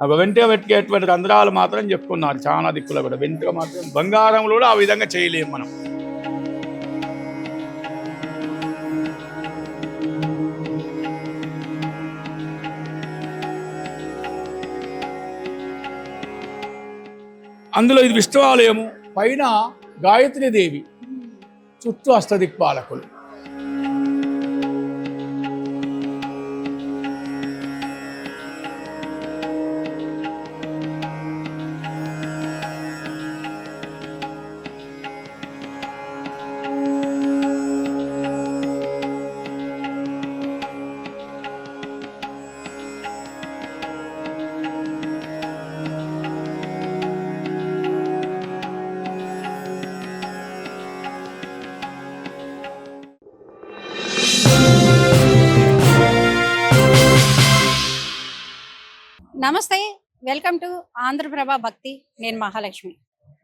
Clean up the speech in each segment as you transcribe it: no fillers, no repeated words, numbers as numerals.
వెంట్రుక పెట్టుకేటువంటి రంధ్రాలు మాత్రం చెప్పుకున్నారు చాలా దిక్కులో కూడా. వెంట్రుక మాత్రం బంగారంలో కూడా ఆ విధంగా చేయలేము మనం. అందులో ఇది విష్ణు ఆలయము, పైన గాయత్రీదేవి, చుట్టూ అష్టదిక్పాలకులు. నమస్తే, వెల్కమ్ టు ఆంధ్రప్రభ భక్తి. నేను మహాలక్ష్మి.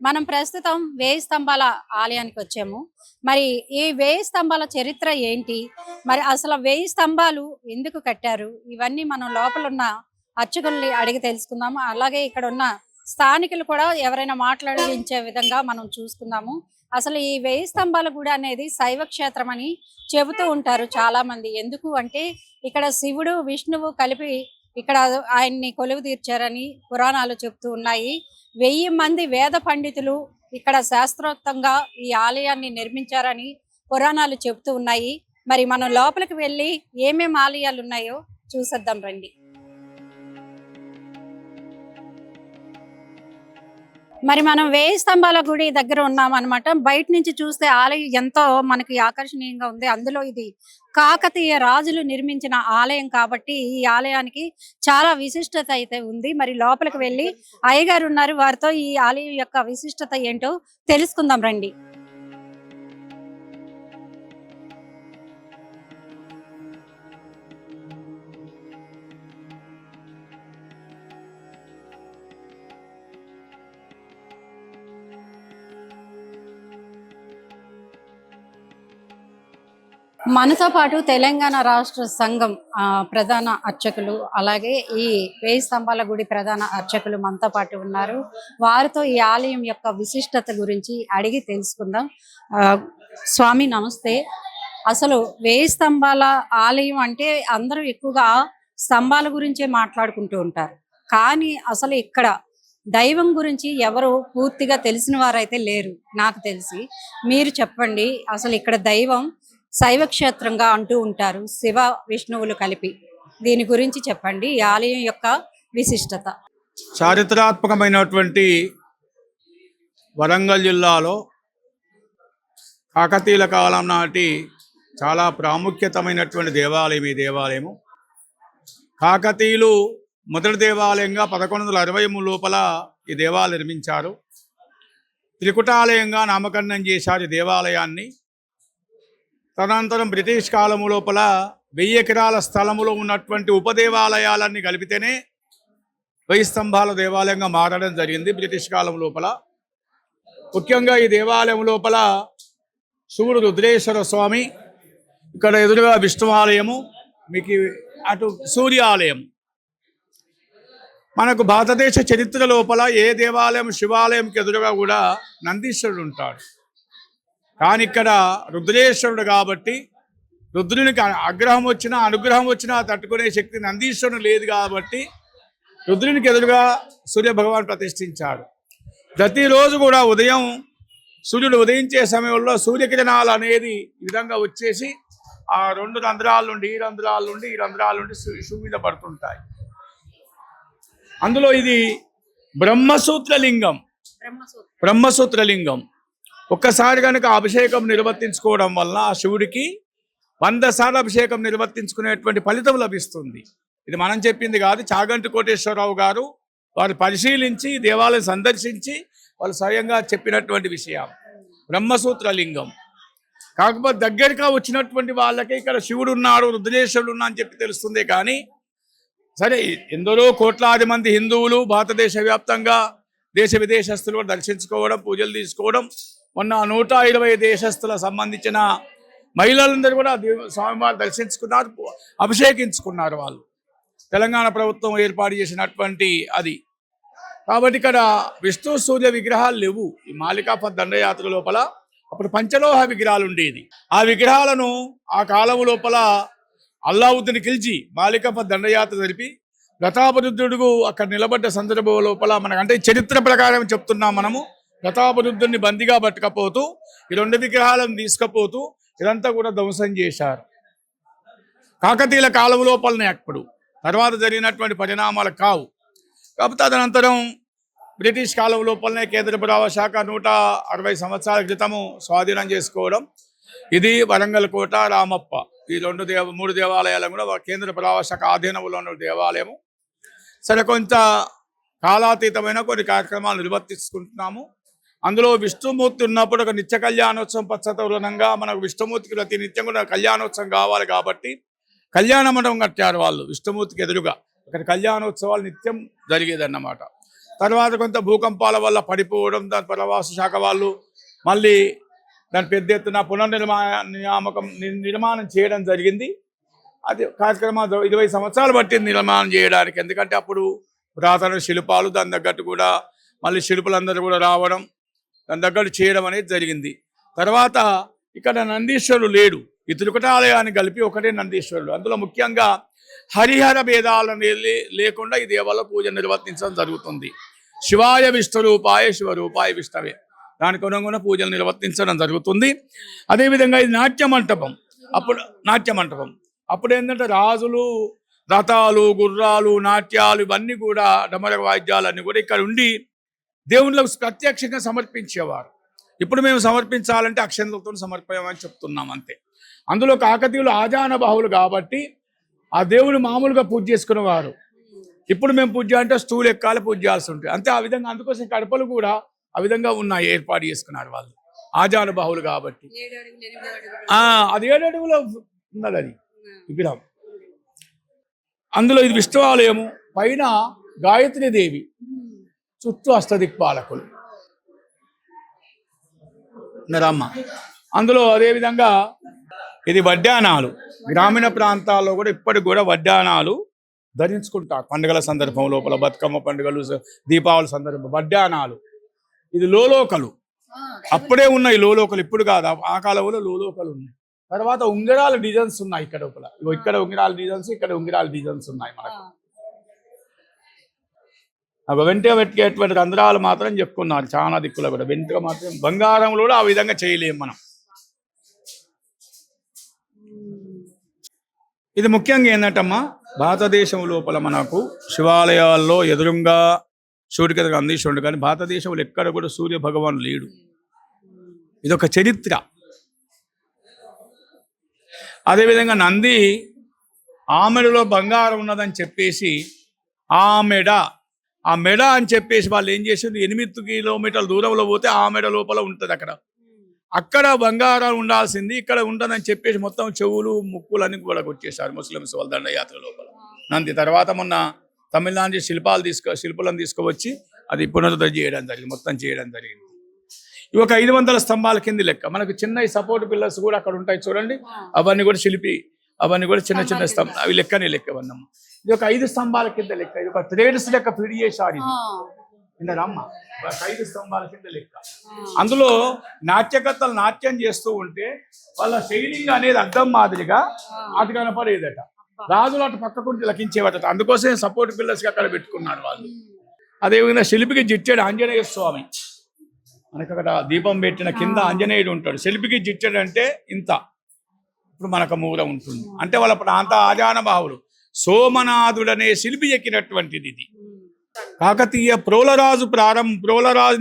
మనం ప్రస్తుతం 1000 స్తంభాల ఆలయానికి వచ్చాము. మరి ఈ 1000 స్తంభాల చరిత్ర ఏంటి, మరి అసలు 1000 స్తంభాలు ఎందుకు కట్టారు, ఇవన్నీ మనం లోపల ఉన్న అర్చకుల్ని అడిగి తెలుసుకుందాము. అలాగే ఇక్కడ ఉన్న స్థానికులు కూడా ఎవరైనా మాట్లాడించే విధంగా మనం చూసుకుందాము. అసలు ఈ 1000 స్తంభాల గుడి అనేది శైవ క్షేత్రం అని చెబుతూ ఉంటారు చాలా మంది. ఎందుకు అంటే ఇక్కడ శివుడు విష్ణువు కలిపి ఇక్కడ ఆయన్ని కొలువు తీర్చారని పురాణాలు చెప్తూ ఉన్నాయి. 1000 మంది వేద పండితులు ఇక్కడ శాస్త్రోక్తంగా ఈ ఆలయాన్ని నిర్మించారని పురాణాలు చెప్తూ ఉన్నాయి. మరి మనం లోపలికి వెళ్ళి ఏమేమి ఆలయాలు ఉన్నాయో చూసేద్దాం రండి. మరి మనం 1000 స్తంభాల గుడి దగ్గర ఉన్నాం అనమాట. బయట నుంచి చూస్తే ఆలయం ఎంతో మనకి ఆకర్షణీయంగా ఉంది. అందులో ఇది కాకతీయ రాజులు నిర్మించిన ఆలయం కాబట్టి ఈ ఆలయానికి చాలా విశిష్టత అయితే ఉంది. మరి లోపలికి వెళ్ళి అయ్యగారు ఉన్నారు, వారితో ఈ ఆలయం యొక్క విశిష్టత ఏంటో తెలుసుకుందాం రండి. మనతో పాటు తెలంగాణ రాష్ట్ర సంఘం ప్రధాన అర్చకులు, అలాగే ఈ 1000 స్తంభాల గుడి ప్రధాన అర్చకులు మనతో పాటు ఉన్నారు. వారితో ఈ ఆలయం యొక్క విశిష్టత గురించి అడిగి తెలుసుకుందాం. స్వామి నమస్తే. అసలు 1000 స్తంభాల ఆలయం అంటే అందరూ ఎక్కువగా స్తంభాల గురించే మాట్లాడుకుంటూ ఉంటారు, కానీ అసలు ఇక్కడ దైవం గురించి ఎవరు పూర్తిగా తెలిసిన వారైతే లేరు నాకు తెలిసి. మీరు చెప్పండి, అసలు ఇక్కడ దైవం శైవ క్షేత్రంగా అంటూ ఉంటారు, శివ విష్ణువులు కలిపి. దీని గురించి చెప్పండి, ఈ ఆలయం యొక్క విశిష్టత. చారిత్రాత్మకమైనటువంటి వరంగల్ జిల్లాలో కాకతీయుల కాలం నాటి చాలా ప్రాముఖ్యతమైనటువంటి దేవాలయం ఈ దేవాలయము. కాకతీయులు మొదటి దేవాలయంగా 1163 లోపల ఈ దేవాలయం నిర్మించారు. త్రికుటాలయంగా నామకరణం చేశారు ఈ దేవాలయాన్ని. తదనంతరం బ్రిటిష్ కాలము లోపల 1000 ఎకరాల స్థలములో ఉన్నటువంటి ఉపదేవాలయాలన్నీ కలిపితేనే 1000 స్తంభాల దేవాలయంగా మారడం జరిగింది బ్రిటిష్ కాలం లోపల. ముఖ్యంగా ఈ దేవాలయం లోపల శివుడు రుద్రేశ్వర స్వామి, ఇక్కడ ఎదురుగా విష్ణు ఆలయము, మీకు అటు సూర్యాలయం. మనకు భారతదేశ చరిత్ర లోపల ఏ దేవాలయం శివాలయంకి ఎదురుగా కూడా నందీశ్వరుడు ఉంటాడు. కానీ ఇక్కడ రుద్రేశ్వరుడు కాబట్టి రుద్రునికి ఆగ్రహం వచ్చినా అనుగ్రహం వచ్చినా తట్టుకునే శక్తి నందీశ్వరుడు లేదు కాబట్టి రుద్రునికి ఎదురుగా సూర్యభగవాన్ ప్రతిష్ఠించాడు. ప్రతిరోజు కూడా ఉదయం సూర్యుడు ఉదయించే సమయంలో సూర్యకిరణాలు అనేది ఈ విధంగా వచ్చేసి ఆ 2 రంధ్రాల నుండి ఈ రంధ్రాల నుండి ఈ రంధ్రాల నుండి శివు మీద పడుతుంటాయి. అందులో ఇది బ్రహ్మసూత్రలింగం. ఒక్కసారి కనుక అభిషేకం నిర్వర్తించుకోవడం వల్ల ఆ శివుడికి 100 సార్లు అభిషేకం నిర్వర్తించుకునేటువంటి ఫలితం లభిస్తుంది. ఇది మనం చెప్పింది కాదు, చాగంటి కోటేశ్వరరావు గారు వారు పరిశీలించి దేవాలయం సందర్శించి వాళ్ళు స్వయంగా చెప్పినటువంటి విషయం బ్రహ్మసూత్రలింగం. కాకపోతే దగ్గరగా వచ్చినటువంటి వాళ్ళకి ఇక్కడ శివుడు ఉన్నాడు, రుద్రేశ్వరుడు ఉన్నా అని చెప్పి తెలుస్తుంది. కానీ సరే, ఎందరో కోట్లాది మంది హిందువులు భారతదేశ వ్యాప్తంగా దేశ విదేశస్తులు కూడా దర్శించుకోవడం, పూజలు తీసుకోవడం, మొన్న 120 దేశస్తుల సంబంధించిన మహిళలందరూ కూడా స్వామివారు దర్శించుకున్నారు, అభిషేకించుకున్నారు. వాళ్ళు తెలంగాణ ప్రభుత్వం ఏర్పాటు చేసినటువంటి అది. కాబట్టి ఇక్కడ విష్ణు సూర్య విగ్రహాలు లేవు. ఈ మాలికాపత్ దండయాత్ర లోపల అప్పుడు పంచలోహ విగ్రహాలు ఉండేది. ఆ విగ్రహాలను ఆ కాలం లోపల అల్లావుద్దీన్ ఖిల్జీ మాలికాపత్ దండయాత్ర జరిపి ప్రతాపరుద్రుడు అక్కడ నిలబడ్డ సందర్భం లోపల మనకంటే చరిత్ర ప్రకారం చెప్తున్నాం మనము. ప్రతాపరుద్రుడిని బందీగా పట్టుకపోతూ ఈ 2 విగ్రహాలను తీసుకుపోతూ ఇదంతా కూడా ధ్వంసం చేశారు. కాకతీయుల కాలం లోపలనే అప్పుడు తర్వాత జరిగినటువంటి పరిణామాలు కావు. కాకపోతే తదనంతరం బ్రిటిష్ కాలం లోపలనే కేంద్ర పురావస్తు శాఖ 160 సంవత్సరాల క్రితము స్వాధీనం చేసుకోవడం. ఇది వరంగల్ కోట, రామప్ప ఈ 3 దేవాలయాలు కూడా కేంద్ర పురావస్తు శాఖ ఆధీనంలో ఉన్న దేవాలయము. సరే, కొంత కాలాతీతమైన కొన్ని కార్యక్రమాలు నిర్వర్తించుకుంటున్నాము. అందులో విష్ణుమూర్తి ఉన్నప్పుడు ఒక నిత్య కళ్యాణోత్సవం పచ్చతరుణంగా మనకు విష్ణుమూర్తికి ప్రతి నిత్యం కూడా కళ్యాణోత్సవం కావాలి కాబట్టి కళ్యాణ మండపం కట్టారు వాళ్ళు విష్ణుమూర్తికి ఎదురుగా. అక్కడ కళ్యాణోత్సవాలు నిత్యం జరిగేదన్నమాట. తర్వాత కొంత భూకంపాల వల్ల పడిపోవడం, దాని పురావస్తు శాఖ వాళ్ళు మళ్ళీ దాని పెద్ద ఎత్తున నిర్మాణం చేయడం జరిగింది. అది కార్యక్రమం 20 సంవత్సరాలు పట్టింది నిర్మాణం చేయడానికి. ఎందుకంటే అప్పుడు పురాతన శిల్పాలు, దాని తగ్గట్టు కూడా మళ్ళీ శిల్పులందరూ కూడా రావడం, దాని తగ్గట్టు చేయడం అనేది జరిగింది. తర్వాత ఇక్కడ నందీశ్వరుడు లేడు. ఈ త్రికుటాలయాన్ని కలిపి ఒకటే నందీశ్వరుడు. అందులో ముఖ్యంగా హరిహర భేదాలను లేకుండా ఈ దేవాలయ పూజ నిర్వర్తించడం జరుగుతుంది. శివాయ విష్ణురూపాయ శివరూపాయ విష్ణవే, దానికి అనుగుణ పూజలు నిర్వర్తించడం జరుగుతుంది. అదేవిధంగా ఇది నాట్య మంటపం. అప్పుడు ఏంటంటే రాజులు, రథాలు, గుర్రాలు, నాట్యాలు ఇవన్నీ కూడా డమర వాయిద్యాలన్నీ కూడా ఇక్కడ ఉండి దేవుళ్ళకు ప్రత్యక్షంగా సమర్పించేవారు. ఇప్పుడు మేము సమర్పించాలంటే అక్షంతలతో సమర్పయమని చెప్తున్నాం అంతే. అందులో కాకతీయులు ఆజానబాహులు కాబట్టి ఆ దేవుని మామూలుగా పూజ చేసుకునేవారు. ఇప్పుడు మేము పూజ అంటే స్టూల్ ఎక్కాలి, పూజ చేయాల్సి ఉంటుంది అంతే. ఆ విధంగా అందుకోసం కడపలు కూడా ఆ విధంగా ఉన్నాయి, ఏర్పాటు చేసుకున్నారు వాళ్ళు ఆజానబాహులు కాబట్టి. అది 7 అడుగులో ఉన్నది అది విగ్రహం. అందులో ఇది విష్ణు ఆలయము, పైన గాయత్రీదేవి, చుట్టూ అష్టదిక్పాలకులు రమ్మ. అందులో అదేవిధంగా ఇది వడ్డానాలు. గ్రామీణ ప్రాంతాల్లో కూడా ఇప్పటికి కూడా వడ్డానాలు ధరించుకుంటారు పండుగల సందర్భం లోపల, బతుకమ్మ పండుగలు, దీపావళి సందర్భం వడ్డానాలు. ఇది లోలోకలు, అప్పుడే ఉన్నాయి లోలోకలు, ఇప్పుడు కాదు. ఆ కాలంలో లోలోకలు ఉన్నాయి. తర్వాత ఉంగరాల డిజైన్స్ ఉన్నాయి ఇక్కడ లోపల. ఇక్కడ ఉంగరాల డిజైన్స్, ఇక్కడ ఉంగరాల డిజైన్స్ ఉన్నాయి మనకు. వెంట పెట్టేటువంటి రంధ్రాలు మాత్రం చెప్పుకున్నారు చాలా దిక్కులో కూడా. వెంటగా మాత్రం బంగారంలో కూడా ఆ విధంగా చేయలేము మనం. ఇది ముఖ్యంగా ఏంటంటమ్మా, భారతదేశం లోపల మనకు శివాలయాల్లో ఎదురుగా సూర్యుడికి ఎదురుగా అందిస్తుండు, కానీ భారతదేశంలో ఎక్కడ కూడా సూర్య భగవాన్ లేడు. ఇదొక చరిత్ర. అదేవిధంగా నంది ఆమెడలో బంగారం ఉన్నదని చెప్పేసి ఆ మెడ అని చెప్పేసి వాళ్ళు ఏం చేసింది, 8 కిలోమీటర్ల దూరంలో పోతే ఆ మెడ లోపల ఉంటుంది. అక్కడ బంగారం ఉండాల్సింది ఇక్కడ ఉండదని చెప్పేసి మొత్తం చెవులు, ముక్కులన్నీ కూడా కొట్టేశారు ముస్లిమ్స్ వాళ్ళ దండయాత్ర లోపల నంది. తర్వాత మొన్న తమిళనాడు శిల్పులను తీసుకువచ్చి అది పునరుద్ధరణ చేయడం జరిగింది, మొత్తం చేయడం జరిగింది. ఇవి ఒక 500 స్తంభాల కింది లెక్క. మనకు చిన్న సపోర్ట్ పిల్లర్స్ కూడా అక్కడ ఉంటాయి చూడండి, అవన్నీ కూడా అవన్నీ కూడా చిన్న చిన్న స్తంభాలు, అవి లెక్కవన్నమ్మ. ఇది ఒక 5 స్తంభాల కింద లెక్క. ఇది ఒక థ్రెడ్స్ లెక్క ఫిడ్ చేశారు. ఇది రమ్మ 5 స్తంభాల కింద లెక్క. అందులో నాట్యకర్తలు నాట్యం చేస్తూ ఉంటే వాళ్ళ శైలింగ్ అనేది అద్దం మాదిరిగా అటు కనపడేదట. రాజులు అటు పక్కకుంటే లెక్కించేవాట. అందుకోసమే సపోర్ట్ పిల్లర్స్ అక్కడ పెట్టుకున్నారు వాళ్ళు. అదేవిధంగా శిల్పికి జిట్టాడు ఆంజనేయ స్వామి. మనకు అక్కడ దీపం పెట్టిన కింద ఆంజనేయుడు ఉంటాడు. శిల్పికి జిట్టాడు అంటే ఇంత, ఇప్పుడు మనకు మూల ఉంటుంది. అంటే వాళ్ళ ప్రాంత ఆజానబాహులు. సోమనాథుడనే శిల్పి ఎక్కినటువంటిది ఇది. కాకతీయ ప్రోలరాజు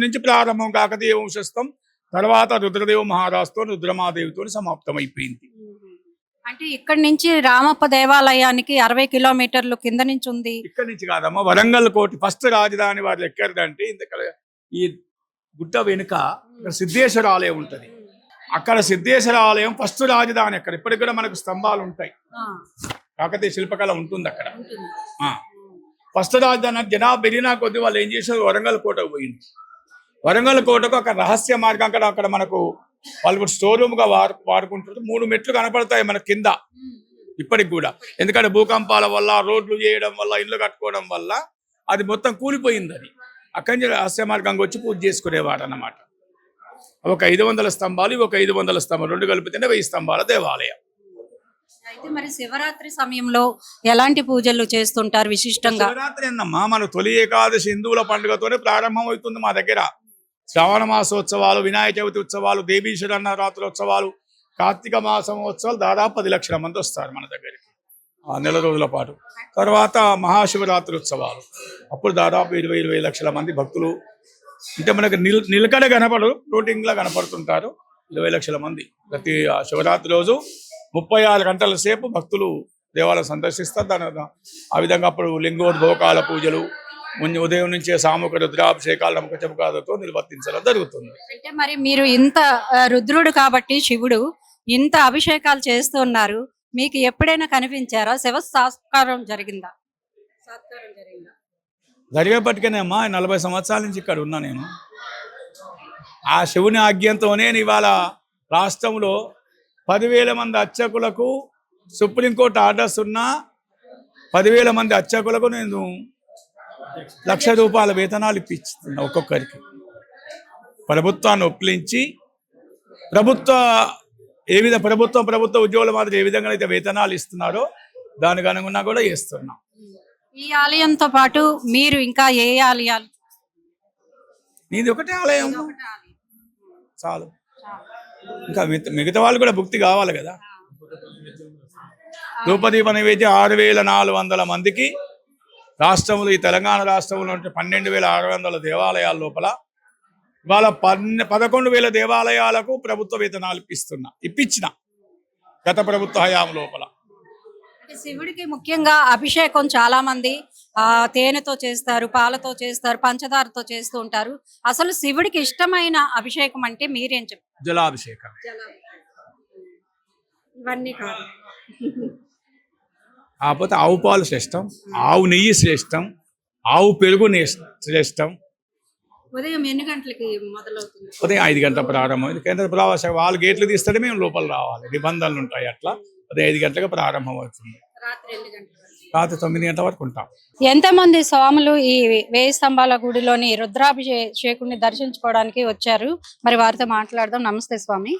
నుంచి ప్రారంభం కాకతీయ వంశస్థం. తర్వాత రుద్రదేవ మహారాజుతో రుద్రమాదేవితో సమాప్తమైపోయింది. అంటే ఇక్కడ నుంచి రామప్ప దేవాలయానికి 60 కిలోమీటర్లు కింద నుంచి ఉంది. ఇక్కడ నుంచి కాదమ్మా, వరంగల్ కోటి ఫస్ట్ రాజధాని వారు ఎక్కడిదంటే ఈ గుట్ట వెనుక సిద్ధేశ్వర ఆలయం ఉంటది. అక్కడ సిద్ధేశ్వర ఆలయం ఫస్ట్ రాజధాని. అక్కడ ఇప్పటికి కూడా మనకు స్తంభాలు ఉంటాయి. కాకతీయ శిల్పకళ ఉంటుంది అక్కడ. ఫస్ట్ రాజధాని జనాభా పెరిగినా కొద్ది వాళ్ళు ఏం చేశారు, వరంగల్ కోటకు పోయింది. వరంగల్ కోటకు అక్కడ రహస్య మార్గం అక్కడ మనకు వాళ్ళు స్టోర్ రూమ్ గా వాడుకుంటారు. 3 మెట్లు కనపడతాయి మన కింద. ఇప్పటికి కూడా. ఎందుకంటే భూకంపాల వల్ల, రోడ్లు చేయడం వల్ల, ఇల్లు కట్టుకోవడం వల్ల అది మొత్తం కూలిపోయింది. అది అక్కడి నుంచి రహస్య మార్గంగా వచ్చి పూజ చేసుకునేవాడు అన్నమాట. ఒక 500 స్తంభాలు, ఇవి ఒక 500 స్తంభాలు, రెండు కలిపితేనే 1000 స్తంభాల దేవాలయం. అయితే మరి శివరాత్రి సమయంలో ఎలాంటి పూజలు చేస్తుంటారు విశిష్టంగా? శివరాత్రి ఏందమ్మా, మన తొలి ఏకాదశి హిందువుల పండుగతోనే ప్రారంభం అవుతుంది మా దగ్గర. శ్రావణ మాసోత్సవాలు, వినాయక చవితి ఉత్సవాలు, దేవీశ్వర నవరాత్రోత్సవాలు, కార్తీక మాసోత్సవాలు దాదాపు 10 లక్షల మంది వస్తారు మన దగ్గరికి ఆ నెల రోజుల పాటు. తర్వాత మహాశివరాత్రి ఉత్సవాలు, అప్పుడు దాదాపు 20 లక్షల మంది భక్తులు. అంటే మనకు నిలకడ కనపడరు, ఫ్లోటింగ్లా కనపడుతుంటారు. 20 లక్షల మంది ప్రతి శివరాత్రి రోజు 36 గంటల సేపు భక్తులు దేవాలయం సందర్శిస్తారు. ఆ విధంగా అప్పుడు లింగోద్భోకాల పూజలు, ఉదయం నుంచే సామూహిక రుద్రాభిషేకాలు నమ్మక చెప్పుకాలతో నిర్వర్తించడం జరుగుతుంది. అంటే మరి మీరు ఇంత రుద్రుడు కాబట్టి శివుడు ఇంత అభిషేకాలు చేస్తున్నారు, మీకు ఎప్పుడైనా కనిపించారా? శివ సాత్కారం జరిగిందా? జరిగేపటికనే అమ్మా 40 సంవత్సరాల నుంచి ఇక్కడ ఉన్నా నేను. ఆ శివుని ఆజ్ఞంతోనే ఇవాళ రాష్ట్రంలో 10,000 మంది అర్చకులకు సుప్రీంకోర్టు ఆర్డర్స్ ఉన్న 10,000 మంది అర్చకులకు నేను ₹1,00,000 వేతనాలు ఇప్పిస్తున్నా ఒక్కొక్కరికి. ప్రభుత్వాన్ని ఒప్పించి ప్రభుత్వ ఉద్యోగుల మాదిరి ఏ విధంగా అయితే వేతనాలు ఇస్తున్నారో దానికి అనుగుణంగా కూడా చేస్తున్నాం. ఈ ఆలయంతో పాటు మీరు ఇంకా ఏ ఆలయాలు? నీది ఒకటే ఆలయం చాలు. ఇంకా మిగతా వాళ్ళు కూడా భుక్తి కావాలి కదా. ధూపదీప నైవేద్యం 6,400 మందికి రాష్ట్రంలో, ఈ తెలంగాణ రాష్ట్రంలో ఉంటే 12,600 దేవాలయాల లోపల ఇవాళ 11,000 దేవాలయాలకు ప్రభుత్వ వేతనాలు ఇప్పించిన గత ప్రభుత్వ హయాం లోపల. శివుడికి ముఖ్యంగా అభిషేకం చాలా మంది తేనెతో చేస్తారు, పాలతో చేస్తారు, పంచదారతో చేస్తూ ఉంటారు. అసలు శివుడికి ఇష్టమైన అభిషేకం అంటే మీరేం చెప్తారు? జలాభిషేకం. ఇవన్నీ కాదు, కాకపోతే ఆవు పాలు శ్రేష్టం, ఆవు నెయ్యి శ్రేష్టం, ఆవు పెరుగు శ్రేష్టం. ఉదయం ఎన్ని గంటలకి మొదలవుతుంది? ఉదయం 5 గంటల ప్రారంభం. ఎందుకంటే వాళ్ళు గేట్లు తీస్తే మేము లోపల రావాలి, నిబంధనలు ఉంటాయి. అట్లా ఉదయం 5 గంటలకు ప్రారంభం అవుతుంది. రాత్రి 9 గంటల వరకు ఉంటాం. ఎంతమంది స్వాములు ఈ 1000 స్తంభాల గుడిలోని రుద్రాభిషేకుడిని దర్శించుకోవడానికి వచ్చారు? మరి వారితో మాట్లాడదాం. నమస్తే స్వామి,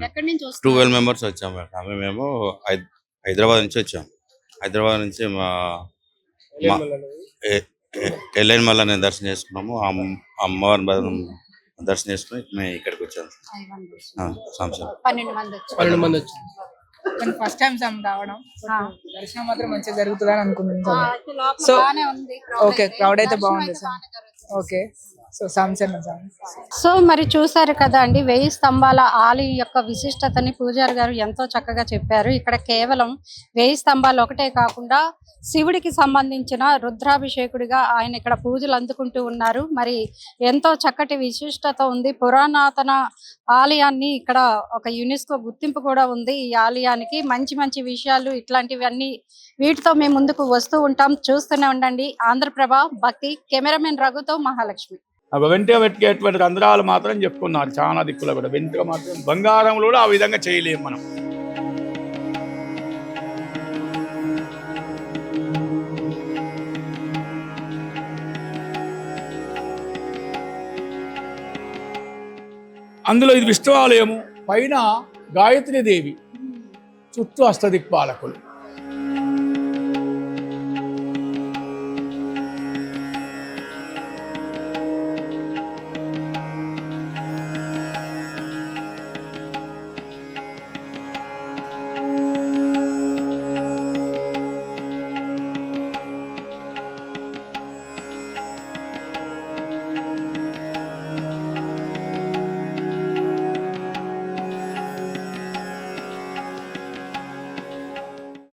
ఎక్కడి నుంచి వస్తారు? 12 మెంబర్స్ వచ్చాము. మేము హైదరాబాద్ నుంచి వచ్చాము. హైదరాబాద్ నుంచి ఎల్లైన్ మళ్ళీ నేను దర్శనం చేసుకున్నాము. అమ్మవారిని దర్శనం చేసుకుని మేము ఇక్కడికి వచ్చాము. 12 మంది వచ్చారు. ఫస్ట్ టైం రావడం, దర్శనం మాత్రం మంచిగా జరుగుతుందని అనుకుంటున్నాం. సో ఓకే, క్రౌడ్ అయితే బాగుంది సార్. ఓకే, సో మరి చూసారు కదా అండి, 1000 స్తంభాల ఆలయం యొక్క విశిష్టతని పూజారి గారు ఎంతో చక్కగా చెప్పారు. ఇక్కడ కేవలం 1000 స్తంభాలు ఒకటే కాకుండా శివుడికి సంబంధించిన రుద్రాభిషేకుడిగా ఆయన ఇక్కడ పూజలు అందుకుంటూ ఉన్నారు. మరి ఎంతో చక్కటి విశిష్టత ఉంది. పురాణాతన ఆలయాన్ని ఇక్కడ ఒక యునెస్కో గుర్తింపు కూడా ఉంది. ఈ ఆలయానికి మంచి మంచి విషయాలు ఇట్లాంటివన్నీ వీటితో మేము ముందుకు వస్తూ ఉంటాం. చూస్తూనే ఉండండి ఆంధ్రప్రభ భక్తి. కెమెరామెన్ రఘుతో మహాలక్ష్మి. వెంట వెతికేటువంటి రంధ్రాలు మాత్రం చెప్పుకున్నారు చాలా దిక్కులో కూడా. వెంట మాత్రం బంగారంలో కూడా ఆ విధంగా చేయలేము మనం. అందులో ఇది విష్ణు ఆలయము, పైన గాయత్రీదేవి, చుట్టూ అష్టదిక్పాలకులు.